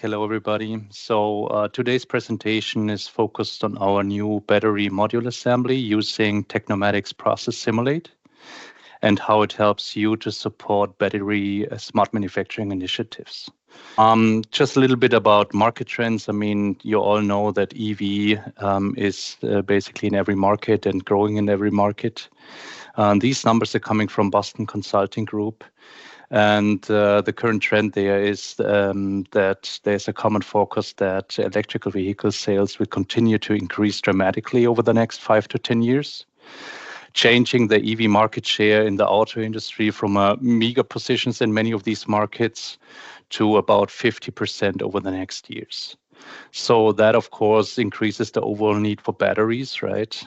Hello, everybody. Today's presentation is focused on our new battery module assembly using Technomatics Process Simulate and how it helps you to support battery smart manufacturing initiatives. Just a little bit about market trends. I mean, you all know that EV is basically in every market and growing in every market. These numbers are coming from Boston Consulting Group. And the current trend there is that there's a common focus that electrical vehicle sales will continue to increase dramatically over the next 5 to 10 years, changing the EV market share in the auto industry from meager positions in many of these markets to about 50% over the next years. So that, of course, increases the overall need for batteries, right?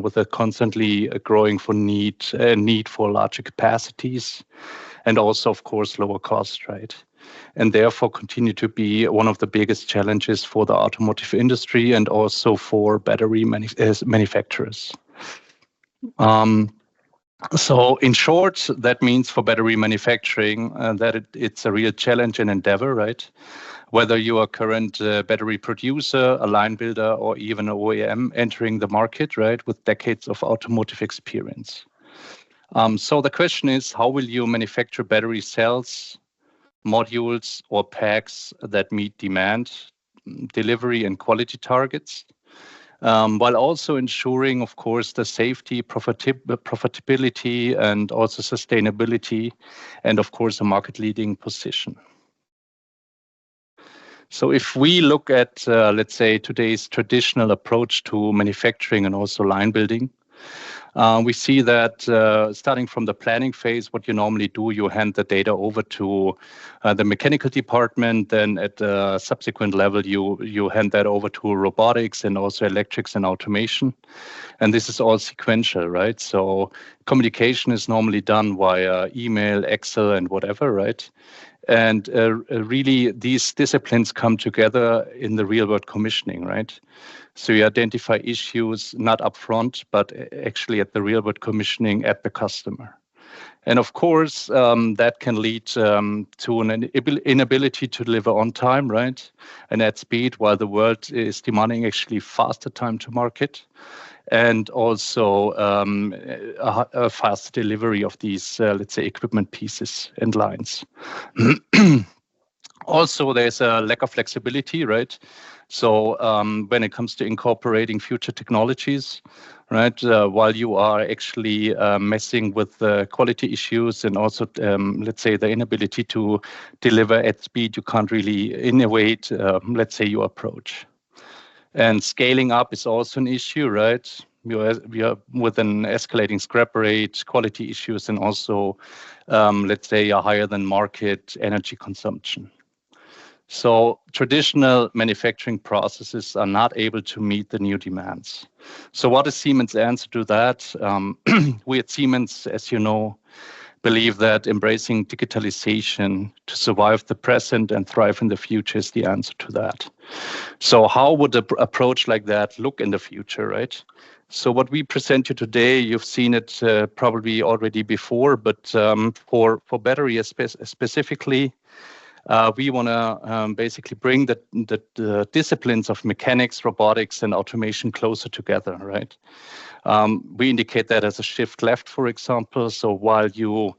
With a constantly growing need for larger capacities. And also, of course, lower cost, right? And therefore continue to be one of the biggest challenges for the automotive industry and also for battery manufacturers. So in short, that means for battery manufacturing that it's a real challenge and endeavor, right? Whether you are a current battery producer, a line builder, or even an OEM entering the market, right, with decades of automotive experience. So the question is, how will you manufacture battery cells, modules, or packs that meet demand, delivery, and quality targets, while also ensuring, of course, the safety, profitability, and also sustainability, and of course, a market-leading position. So if we look at, let's say, today's traditional approach to manufacturing and also line building, we see that starting from the planning phase, what you normally do, you hand the data over to the mechanical department. Then at the subsequent level, you hand that over to robotics and also electrics and automation. And this is all sequential, right? So communication is normally done via email, Excel, and whatever, right? And really, these disciplines come together in the real-world commissioning, right? So you identify issues not upfront, but actually at the real-world commissioning at the customer. And of course, that can lead to an inability to deliver on time, right? And at speed, while the world is demanding actually faster time to market. And also a fast delivery of these, let's say, equipment pieces and lines. Also, there's a lack of flexibility, right? So when it comes to incorporating future technologies, right, while you are actually messing with the quality issues and also, let's say, the inability to deliver at speed, you can't really innovate, let's say, your approach. And scaling up is also an issue, right? We are with an escalating scrap rate, quality issues, and also, let's say, a higher than market energy consumption. So traditional manufacturing processes are not able to meet the new demands. So what is Siemens' answer to that? We at Siemens, as you know, believe that embracing digitalization to survive the present and thrive in the future is the answer to that. So how would an approach like that look in the future, right? So what we present you today, you've seen it probably already before, but for battery specifically, we want to basically bring the disciplines of mechanics, robotics, and automation closer together, right? We indicate that as a shift left, for example. So while you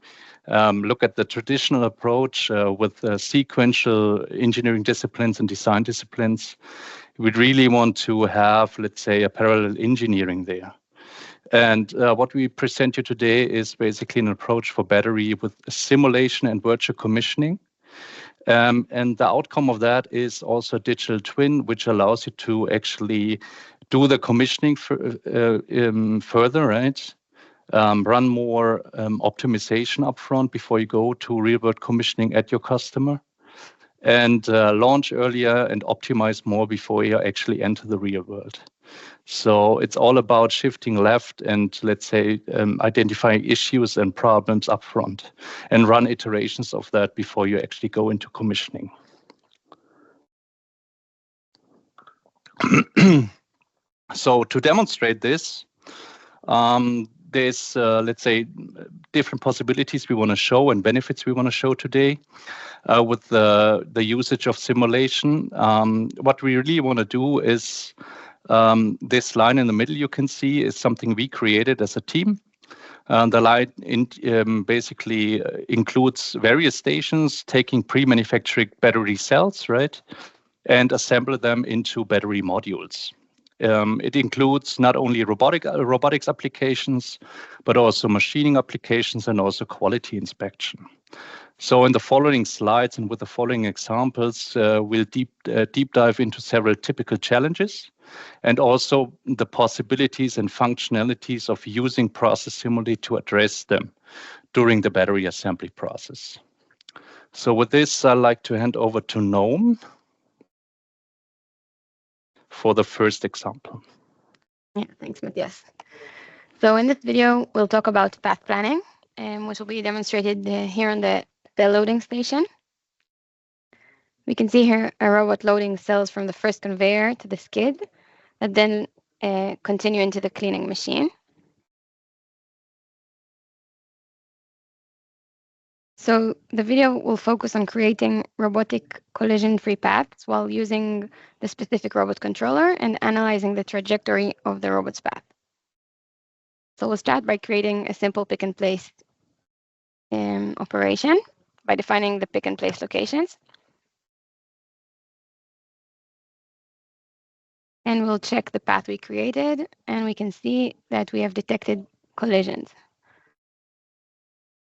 look at the traditional approach with sequential engineering disciplines and design disciplines, we'd really want to have, let's say, a parallel engineering there. And what we present you today is basically an approach for battery with simulation and virtual commissioning. And the outcome of that is also a digital twin, which allows you to actually do the commissioning further, right? Run more optimization upfront before you go to real-world commissioning at your customer, and launch earlier and optimize more before you actually enter the real world. So it's all about shifting left and, let's say, identifying issues and problems upfront and run iterations of that before you actually go into commissioning. So to demonstrate this, there's, let's say, different possibilities we want to show and benefits we want to show today with the usage of simulation. What we really want to do is this line in the middle you can see is something we created as a team. The line basically includes various stations taking pre-manufactured battery cells, right, and assemble them into battery modules. It includes not only robotics applications, but also machining applications and also quality inspection. So in the following slides and with the following examples, we'll deep dive into several typical challenges and also the possibilities and functionalities of using process simulator to address them during the battery assembly process. So with this, I'd like to hand over to Noam for the first example. Yeah, thanks, Matthias. So in this video, we'll talk about path planning, which will be demonstrated here on the loading station. We can see here a robot loading cells from the first conveyor to the skid, and then continue into the cleaning machine. So the video will focus on creating robotic collision-free paths while using the specific robot controller and analyzing the trajectory of the robot's path. So we'll start by creating a simple pick and place operation by defining the pick and place locations. And we'll check the path we created, and we can see that we have detected collisions.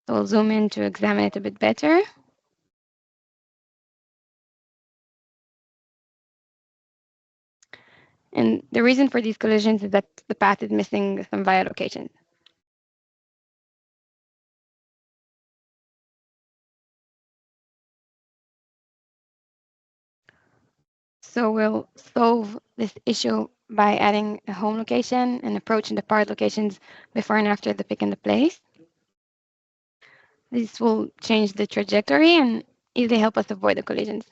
So we'll zoom in to examine it a bit better. And the reason for these collisions is that the path is missing some via locations. So we'll solve this issue by adding a home location and approaching the part locations before and after the pick and the place. This will change the trajectory and easily help us avoid the collisions.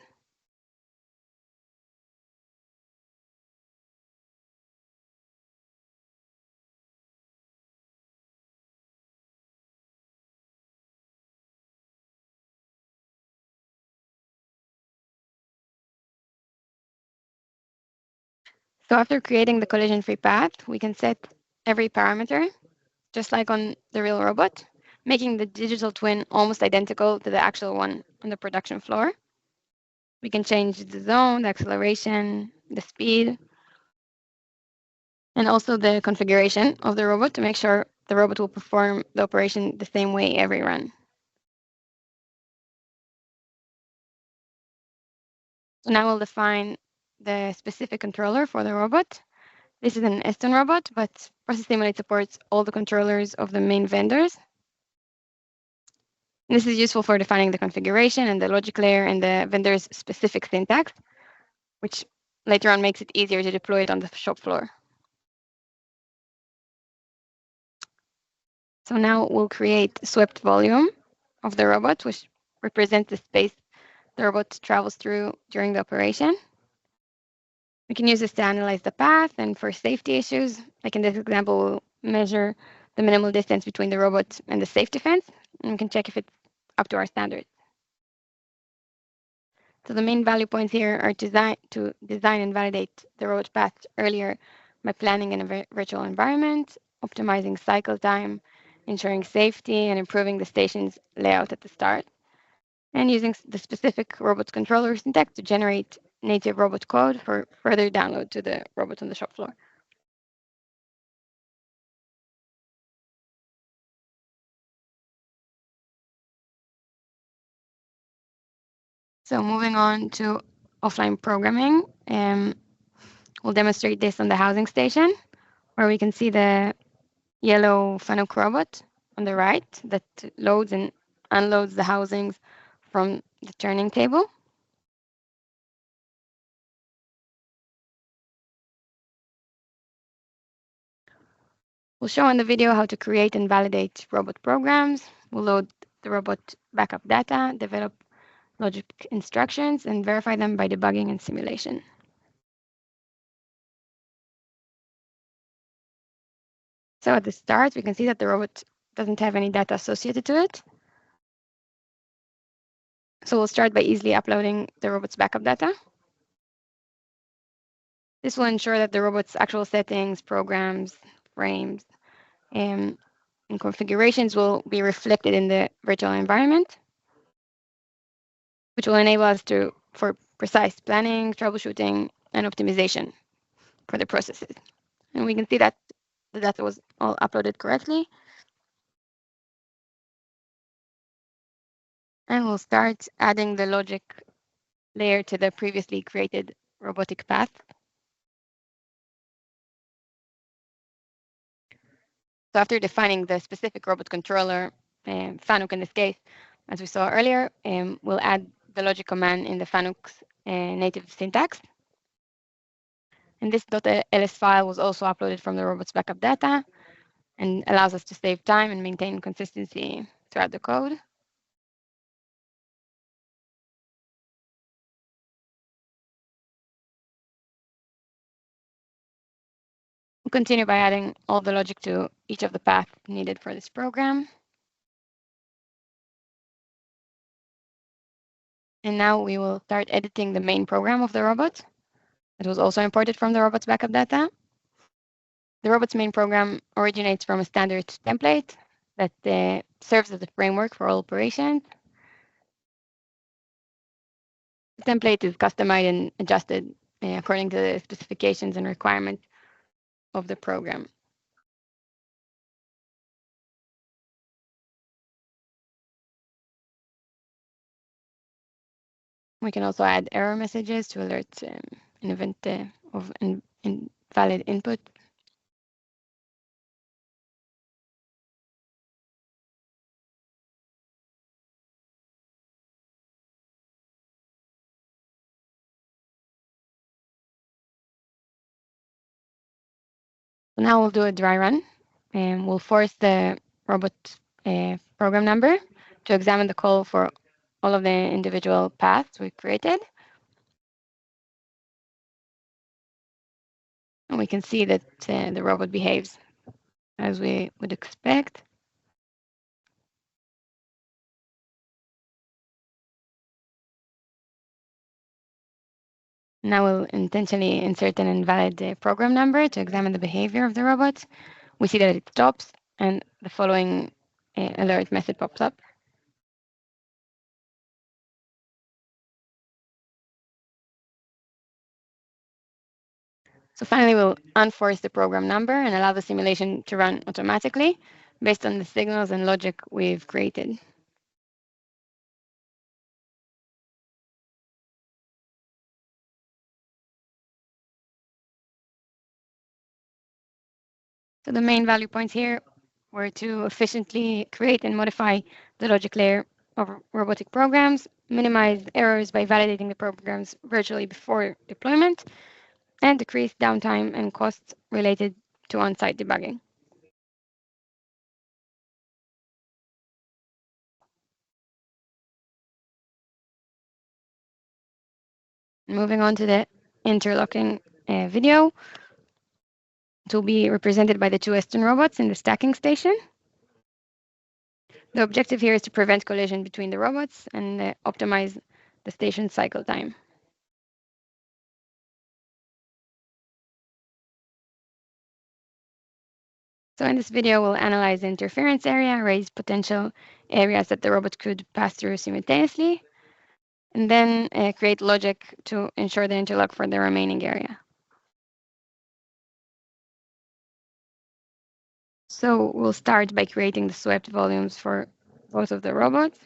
So after creating the collision-free path, we can set every parameter, just like on the real robot, making the digital twin almost identical to the actual one on the production floor. We can change the zone, the acceleration, the speed, and also the configuration of the robot to make sure the robot will perform the operation the same way every run. So now we'll define the specific controller for the robot. This is an Eston robot, but Process Simulate supports all the controllers of the main vendors. This is useful for defining the configuration and the logic layer and the vendor's specific syntax, which later on makes it easier to deploy it on the shop floor. So now we'll create swept volume of the robot, which represents the space the robot travels through during the operation. We can use this to analyze the path, and for safety issues, like in this example, we'll measure the minimal distance between the robot and the safety fence, and we can check if it's up to our standards. So the main value points here are to design and validate the robot path earlier by planning in a virtual environment, optimizing cycle time, ensuring safety, and improving the station's layout at the start, and using the specific robot controller syntax to generate native robot code for further download to the robot on the shop floor. So moving on to offline programming, we'll demonstrate this on the housing station, where we can see the yellow Fanuc robot on the right that loads and unloads the housings from the turning table. We'll show in the video how to create and validate robot programs. We'll load the robot backup data, develop logic instructions, and verify them by debugging and simulation. So at the start, we can see that the robot doesn't have any data associated to it. So we'll start by easily uploading the robot's backup data. This will ensure that the robot's actual settings, programs, frames, and configurations will be reflected in the virtual environment, which will enable us for precise planning, troubleshooting, and optimization for the processes. And we can see that the data was all uploaded correctly. And we'll start adding the logic layer to the previously created robotic path. So after defining the specific robot controller, FANUC in this case, as we saw earlier, we'll add the logic command in the FANUC's native syntax. And this .ls file was also uploaded from the robot's backup data and allows us to save time and maintain consistency throughout the code. We'll continue by adding all the logic to each of the paths needed for this program. And now we will start editing the main program of the robot. It was also imported from the robot's backup data. The robot's main program originates from a standard template that serves as a framework for all operations. The template is customized and adjusted according to the specifications and requirements of the program. We can also add error messages to alert an event of invalid input. So now we'll do a dry run, and we'll force the robot program number to examine the call for all of the individual paths we created. And we can see that the robot behaves as we would expect. Now we'll intentionally insert an invalid program number to examine the behavior of the robot. We see that it stops and the following alert message pops up. So finally, we'll unforce the program number and allow the simulation to run automatically based on the signals and logic we've created. So the main value points here were to efficiently create and modify the logic layer of robotic programs, minimize errors by validating the programs virtually before deployment, and decrease downtime and costs related to on-site debugging. Moving on to the interlocking video, it will be represented by the two Western robots in the stacking station. The objective here is to prevent collision between the robots and optimize the station cycle time. So in this video, we'll analyze the interference area, raise potential areas that the robot could pass through simultaneously, and then create logic to ensure the interlock for the remaining area. So we'll start by creating the swept volumes for both of the robots.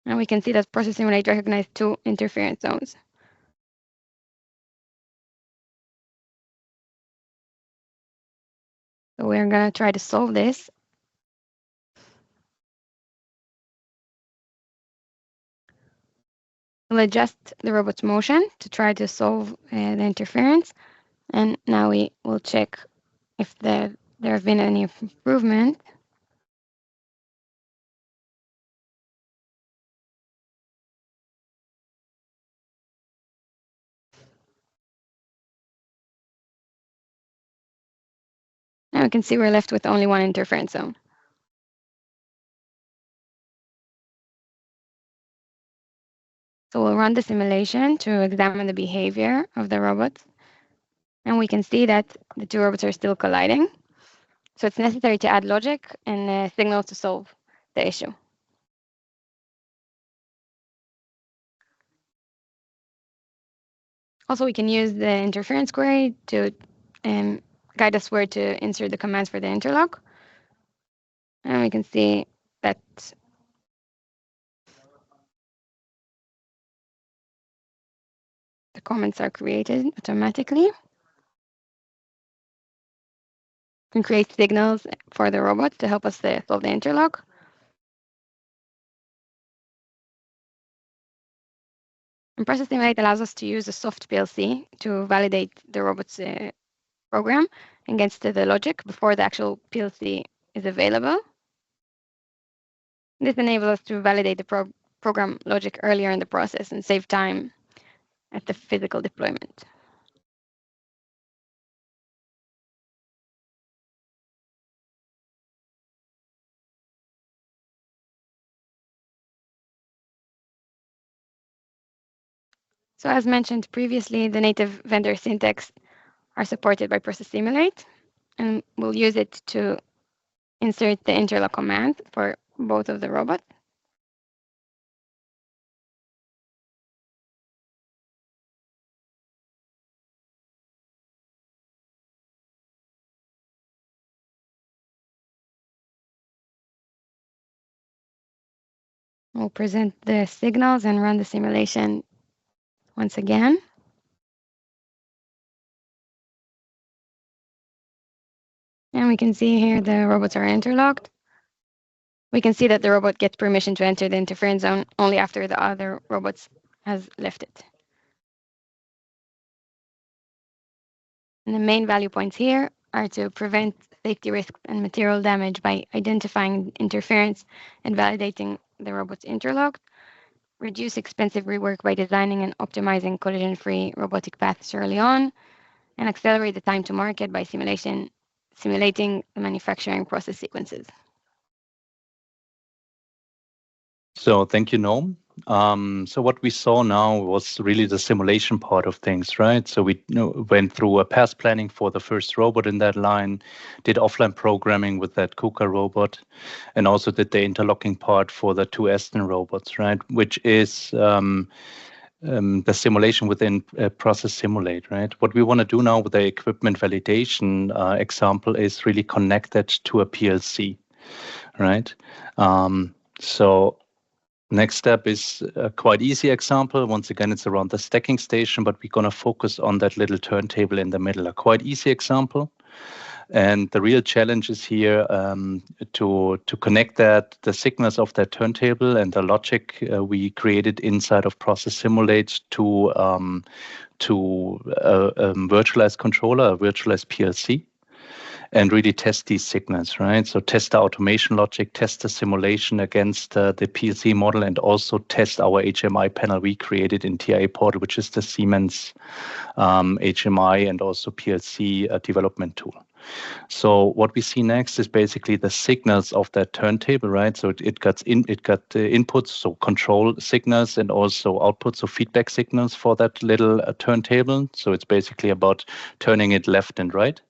And we can see that process simulate recognized two interference zones. So we're going to try to solve this. We'll adjust the robot's motion to try to solve the interference. And now we will check if there have been any improvement. we can see we're left with only one interference zone. So we'll run the simulation to examine the behavior of the robots. And we can see that the two robots are still colliding. So it's necessary to add logic and signals to solve the issue. Also, we can use the interference query to guide us where to insert the commands for the interlock. And we can see that the comments are created automatically. We can create signals for the robot to help us solve the interlock. And Process Simulate allows us to use a soft PLC to validate the robot's program against the logic before the actual PLC is available. This enables us to validate the program logic earlier in the process and save time at the physical deployment. So as mentioned previously, the native vendor syntax are supported by Process Simulate, and we'll use it to insert the interlock command for both of the robots. We'll present the signals and run the simulation once again. And we can see here the robots are interlocked. We can see that the robot gets permission to enter the interference zone only after the other robots has left it. And the main value points here are to prevent safety risks and material damage by identifying interference and validating the robot's interlock, reduce expensive rework by designing and optimizing collision-free robotic paths early on, and accelerate the time to market by simulating the manufacturing process sequences. So thank you, Noam. So what we saw now was really the simulation part of things, right? So we went through a path planning for the first robot in that line, did offline programming with that KUKA robot, and also did the interlocking part for the two Aston robots, right? Which is the simulation within Process Simulate, right? What we want to do now with the equipment validation example is really connect that to a PLC, right? So next step is a quite easy example. Once again, it's around the stacking station, but we're going to focus on that little turntable in the middle. A quite easy example. And the real challenge is here to connect the signals of that turntable and the logic we created inside of Process Simulate to a virtualized controller, a virtualized PLC, and really test these signals, right? So test the automation logic, test the simulation against the PLC model, and also test our HMI panel we created in TIA Portal, which is the Siemens HMI and also PLC development tool. So what we see next is basically the signals of that turntable, right? So it got inputs, so control signals, and also outputs, so feedback signals for that little turntable. So it's basically about turning it left and right.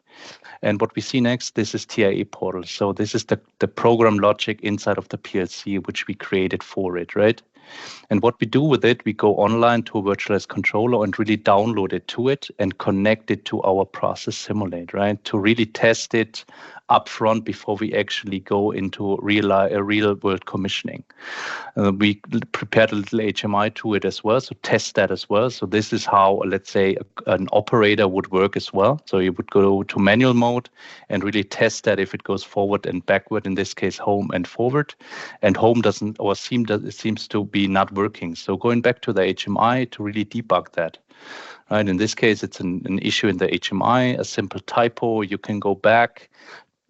And what we see next, this is TIA Portal. So this is the program logic inside of the PLC, which we created for it, right? And what we do with it, we go online to a virtualized controller and really download it to it and connect it to our Process Simulate, right? To really test it upfront before we actually go into real world commissioning. We prepared a little HMI to it as well, so test that as well. So this is how, let's say, an operator would work as well. So you would go to manual mode and really test that if it goes forward and backward, in this case, home and forward. And home doesn't, or seems to be not working. So going back to the HMI to really debug that. Right. In this case, it's an issue in the HMI, a simple typo. You can go back,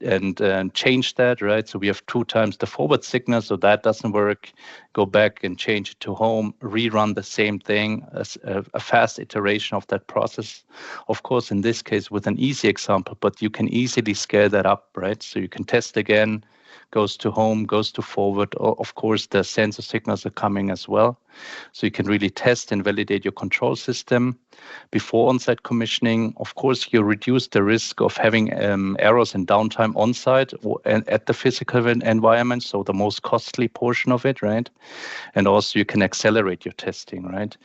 change that, right? So we have 2 times the forward signal, so that doesn't work. Go back and change it to home, rerun the same thing, as a fast iteration of that process. Of course, in this case with an easy example, but you can easily scale that up, right? So you can test again, goes to home, goes to forward. Of course, the sensor signals are coming as well. So you can really test and validate your control system before on-site commissioning. Of course, you reduce the risk of having errors and downtime on-site and at the physical environment, so the most costly portion of it, right? And also you can accelerate your testing, right?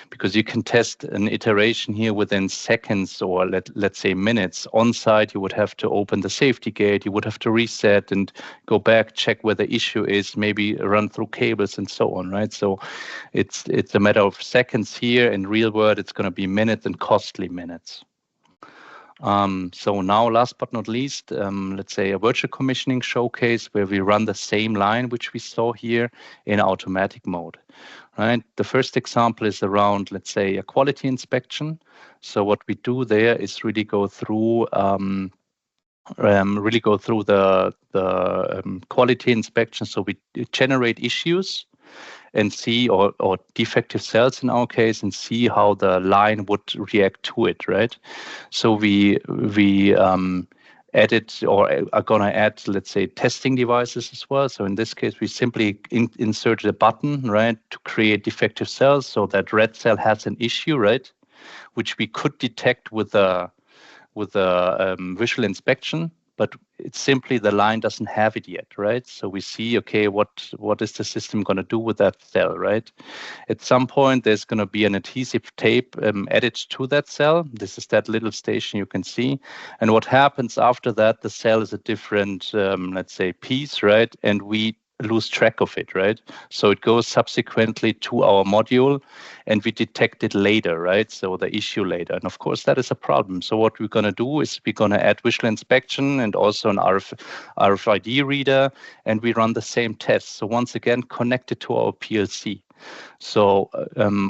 Because you can test an iteration here within seconds or let's say minutes. On-site, you would have to open the safety gate, you would have to reset and go back, check where the issue is, maybe run through cables and so on, right? So it's a matter of seconds here. In real world, it's going to be minutes and costly minutes. So now, last but not least, let's say a virtual commissioning showcase where we run the same line, which we saw here in automatic mode, right? The first example is around, let's say, a quality inspection. So what we do there is really go through the quality inspection. So we generate issues and see, or defective cells in our case, and see how the line would react to it, right? So we added, or are going to add, let's say, testing devices as well. So in this case, we simply inserted a button, right, to create defective cells. So that red cell has an issue, right, which we could detect with a visual inspection, but it's simply the line doesn't have it yet, right? So we see, okay, what is the system going to do with that cell, right? At some point, there's going to be an adhesive tape added to that cell. This is that little station you can see. And what happens after that, the cell is a different, let's say, piece, right? And we lose track of it, right? So it goes subsequently to our module and we detect it later, right? So the issue later. And of course, that is a problem. So what we're going to do is we're going to add visual inspection and also an RFID reader, and we run the same test. So once again, connected to our PLC. So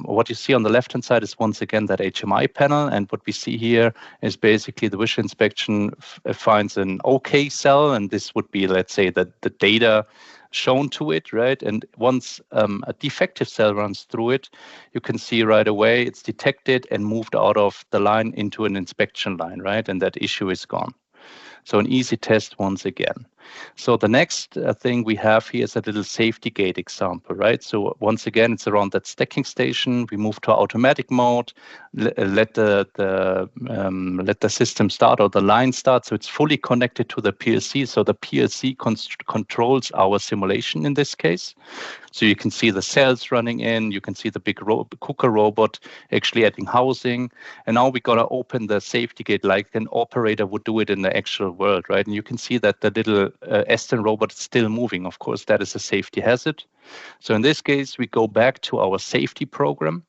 what you see on the left-hand side is once again that HMI panel, and what we see here is basically the visual inspection finds an OK cell, and this would be, let's say, the data shown to it, right? And once a defective cell runs through it, you can see right away it's detected and moved out of the line into an inspection line, right? And that issue is gone. So an easy test once again. So the next thing we have here is a little safety gate example, right? So once again, it's around that stacking station. We move to automatic mode, let the system start or the line start. So it's fully connected to the PLC. So the PLC controls our simulation in this case. So you can see the cells running in, you can see the big cooker robot actually adding housing. And now we're going to open the safety gate like an operator would do it in the actual world, right? And you can see that the little Aston robot is still moving. Of course, that is a safety hazard. So in this case, we go back to our safety program.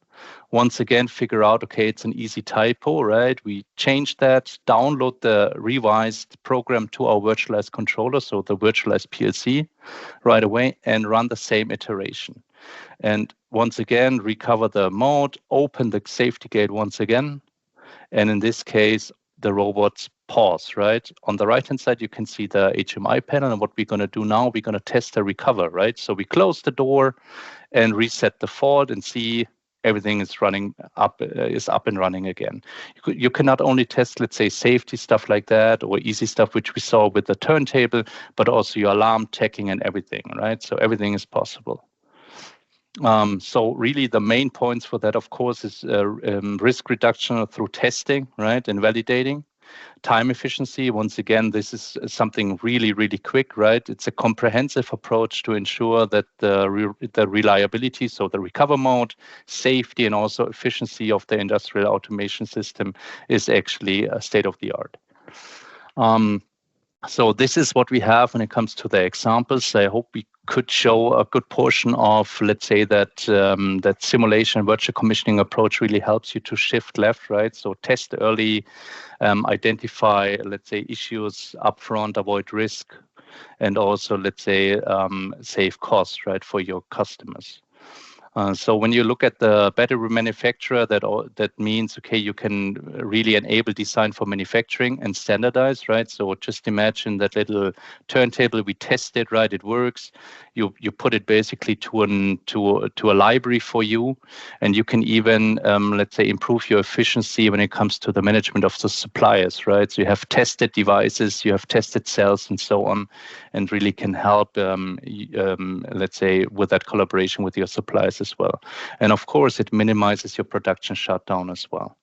Once again, figure out, okay, it's an easy typo, right? We change that, download the revised program to our virtualized controller, so the virtualized PLC right away, and run the same iteration. And once again, recover the mode, open the safety gate once again. And in this case, the robots pause, right? On the right-hand side, you can see the HMI panel. And what we're going to do now, we're going to test the recover, right? So we close the door and reset the fault and see everything is running up, is up and running again. You can not only test, let's say, safety stuff like that or easy stuff, which we saw with the turntable, but also your alarm tagging and everything, right? So everything is possible. So really the main points for that, of course, is risk reduction through testing, right, and validating. Time efficiency, once again, this is something really, really quick, right? It's a comprehensive approach to ensure that the reliability, so the recover mode, safety, and also efficiency of the industrial automation system is actually state of the art. So this is what we have when it comes to the examples. I hope we could show a good portion of, let's say, that that simulation virtual commissioning approach really helps you to shift left, right? So test early, identify, let's say, issues upfront, avoid risk, and also, let's say, save costs, right, for your customers. So when you look at the battery manufacturer, that means, okay, you can really enable design for manufacturing and standardize, right? So just imagine that little turntable we tested, right? It works. You put it basically to a library for you, and you can even let's say improve your efficiency when it comes to the management of the suppliers, right? So you have tested devices, you have tested cells, and so on, and really can help let's say with that collaboration with your suppliers as well. And of course, it minimizes your production shutdown as well.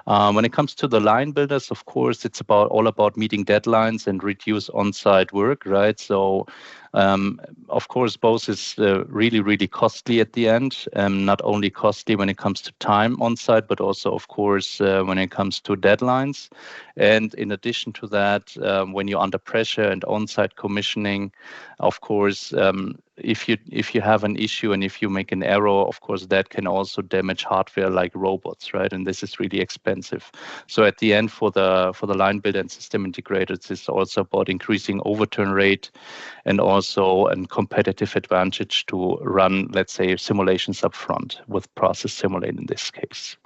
When it comes to the line builders, of course, it's all about meeting deadlines and reduce on-site work, right? So, of course, both is really, really costly at the end. Not only costly when it comes to time on-site, but also, of course, when it comes to deadlines. And in addition to that, when you're under pressure and on-site commissioning, of course, if you have an issue and if you make an error, of course, that can also damage hardware like robots, right? And this is really expensive. So at the end, for the line builder and system integrators, it's also about increasing overturn rate and also a competitive advantage to run, let's say, simulations up front with Process Simulate in this case.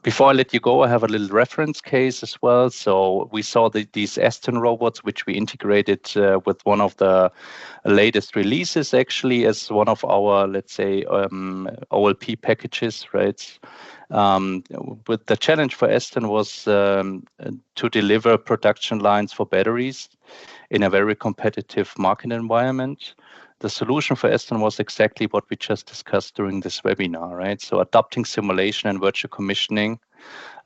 Before I let you go, I have a little reference case as well. So we saw these Aston robots, which we integrated with one of the latest releases, actually, as one of our, let's say, OLP packages, right? But the challenge for Aston was to deliver production lines for batteries in a very competitive market environment. The solution for Aston was exactly what we just discussed during this webinar, right? So adopting simulation and virtual commissioning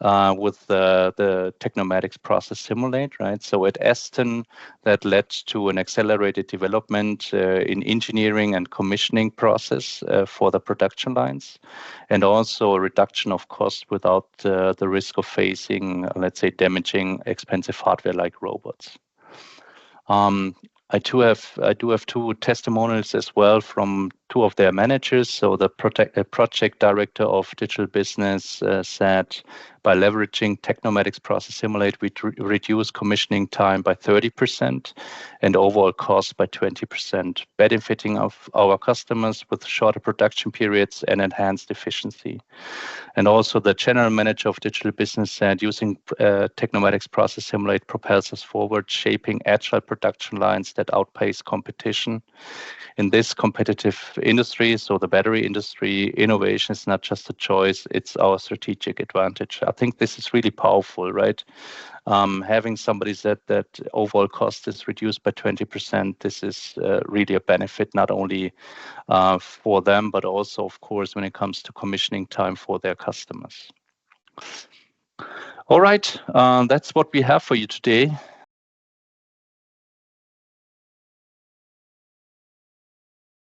with the Technomatics Process Simulate, right? So at Aston, that led to an accelerated development in engineering and commissioning process for the production lines, and also a reduction of cost without the risk of facing, let's say, damaging expensive hardware like robots. I do have two testimonials as well from two of their managers. So the project director of digital business said, by leveraging Technomatics Process Simulate, we reduce commissioning time by 30% and overall cost by 20%, benefiting of our customers with shorter production periods and enhanced efficiency. And also the general manager of digital business said, using Technomatics Process Simulate propels us forward, shaping agile production lines that outpace competition. In this competitive industry, so the battery industry, innovation is not just a choice, it's our strategic advantage. I think this is really powerful, right? Having somebody said that overall cost is reduced by 20%, this is really a benefit, not only for them, but also, of course, when it comes to commissioning time for their customers. All right, that's what we have for you today.